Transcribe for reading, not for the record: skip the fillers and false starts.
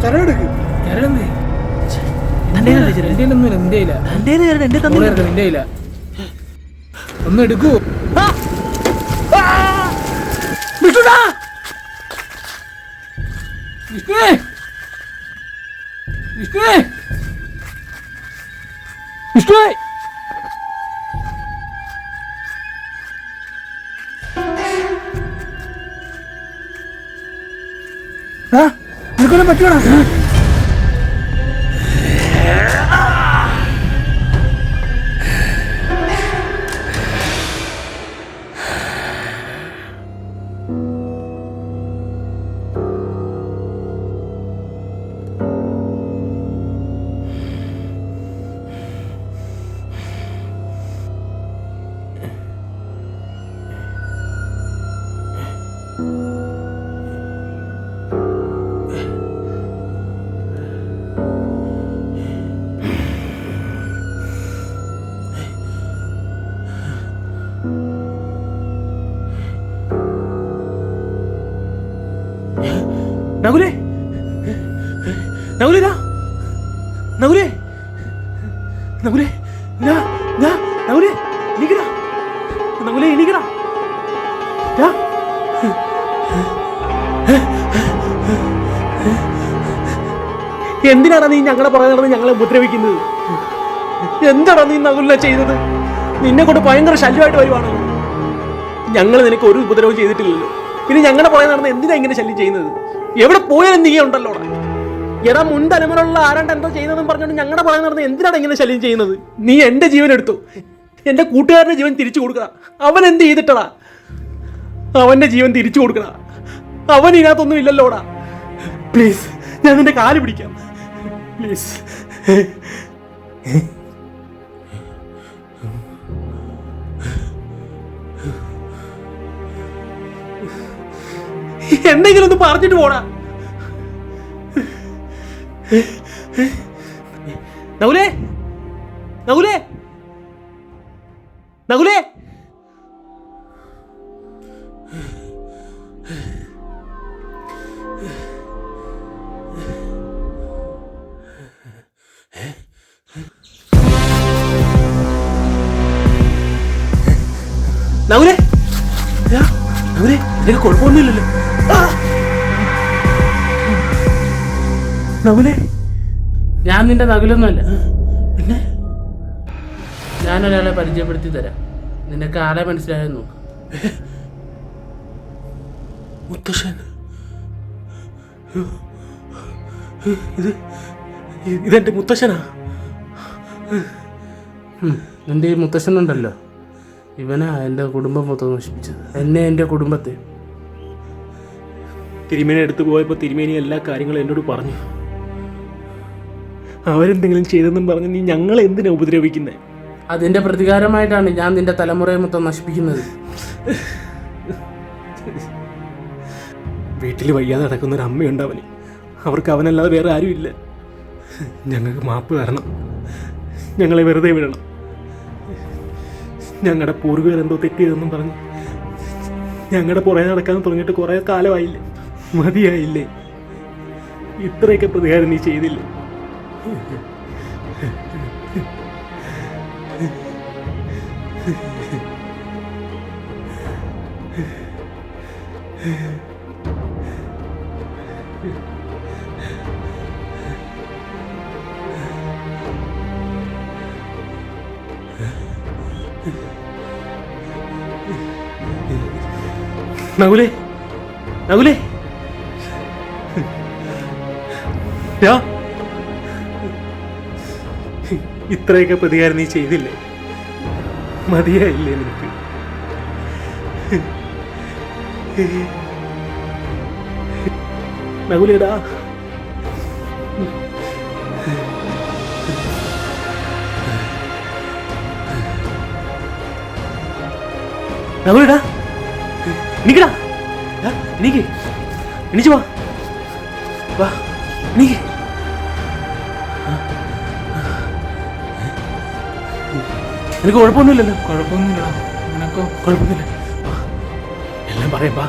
ചരടെടുക്ക്. ചരടെന്തേ? ഒന്ന് എടുക്കൂ. വിഷ്ണുടാ, വിഷ്ണുവേ, വിഷ്ണുവേ, വിഷ്ണുവേ. നിനക്കൊന്നും പറ്റൂടാ. നകുലേ, നകുലേ, നകുലേ, നകുലേ, നകുലേ, എണീക്കടാ, നകുലേ, എണീക്കടാ. എന്തിനാണ് നീ ഞങ്ങളെ പുറകെ നടന്ന് ഞങ്ങളെ ഉപദ്രവിക്കുന്നത്? എന്താണ് നീ നകുലിനെ ചെയ്തത്? നിന്നെ കൊണ്ട് ഭയങ്കര ശല്യമായിട്ട് വരുവാണോ? ഞങ്ങൾ നിനക്ക് ഒരു ഉപദ്രവം ചെയ്തിട്ടില്ലല്ലോ, പിന്നെ ഞങ്ങളുടെ പുറകെ നടന്ന് എന്തിനാ ഇങ്ങനെ ശല്യം ചെയ്യുന്നത്? എവിടെ പോയാലും നീ ഉണ്ടല്ലോ. എടാ, മുൻ തലമുറയുള്ള ആരാണ്ട് എന്തോ ചെയ്യുന്നതെന്ന് പറഞ്ഞുകൊണ്ട് ഞങ്ങളുടെ പുറകെ നടന്ന് എന്തിനാണ് ഇങ്ങനെ ശല്യം ചെയ്യുന്നത്? നീ എൻ്റെ ജീവൻ എടുത്തു, എൻ്റെ കൂട്ടുകാരൻ്റെ ജീവൻ തിരിച്ചു കൊടുക്കടാ. അവൻ എന്ത് ചെയ്തിട്ടടാ? അവൻ്റെ ജീവൻ തിരിച്ചു കൊടുക്കടാ. അവൻ ഇതിനകത്തൊന്നും ഇല്ലല്ലോടാ. പ്ലീസ്, ഞാൻ നിന്റെ കാല് പിടിക്കാം, പ്ലീസ്. എന്തെങ്കിലും ഒന്ന് പറഞ്ഞിട്ട് പോടാ. നകുലേ, നകുലേ, നകുലേ. നകുലേ, നകുലേ, നിനക്ക് കുഴപ്പമൊന്നുമില്ലല്ലോ? നകുലേ, ഞാൻ നിന്റെ നകുലൊന്നുമല്ല. പിന്നെ ഞാനൊരാളെ പരിചയപ്പെടുത്തി തരാം, നിനക്ക് ആളെ മനസ്സിലായെന്ന് നോക്ക്. മുത്തശ്ശൻ, ഇതെന്റെ മുത്തശ്ശനാ. നിന്റെ ഈ മുത്തശ്ശനുണ്ടല്ലോ, ഇവനാ എൻ്റെ കുടുംബം മൊത്തം നശിപ്പിച്ചത്, എന്നെ, എൻ്റെ കുടുംബത്തെ. തിരുമേനി എടുത്തു പോയപ്പോൾ തിരുമേനി എല്ലാ കാര്യങ്ങളും എന്നോട് പറഞ്ഞു. അവരെന്തെങ്കിലും ചെയ്തെന്നും പറഞ്ഞ് നീ ഞങ്ങളെ എന്തിനാ ഉപദ്രവിക്കുന്നത്? അതിൻ്റെ പ്രതികാരമായിട്ടാണ് ഞാൻ നിന്റെ തലമുറയെ മൊത്തം നശിപ്പിക്കുന്നത്. വീട്ടിൽ വയ്യാതെ നടക്കുന്ന ഒരു അമ്മയുണ്ട് അവന്. അവർക്ക് അവനല്ലാതെ വേറെ ആരുമില്ല. ഞങ്ങൾക്ക് മാപ്പ് തരണം, ഞങ്ങളെ വെറുതെ വിടണം. ഞങ്ങളുടെ പൂർവികർ എന്തോ തെറ്റ് ചെയ്തെന്നും പറഞ്ഞ് ഞങ്ങളുടെ പുറകെ നടക്കാൻ തുടങ്ങിയിട്ട് കുറേ കാലമായില്ലേ? മതിയായില്ലേ? ഇത്രയൊക്കെ പ്രതികാരം നീ ചെയ്തില്ലേ? നകുലേ, നകുലേ, ഇത്രയൊക്കെ പ്രതികാരം നീ ചെയ്തില്ലേ? മതിയായില്ലേ നിനക്ക്? നകുലേടാ, നകുലേടാ, എണീക്കടാ, എണീക്ക്, എണീച്ച് വാ, വാ, എണീക്ക്. എനിക്ക് കുഴപ്പമൊന്നുമില്ലല്ലോ? കുഴപ്പമൊന്നുമില്ല. നിനക്കോ? കുഴപ്പമൊന്നുമില്ല. എല്ലാം പറയാം, വാ.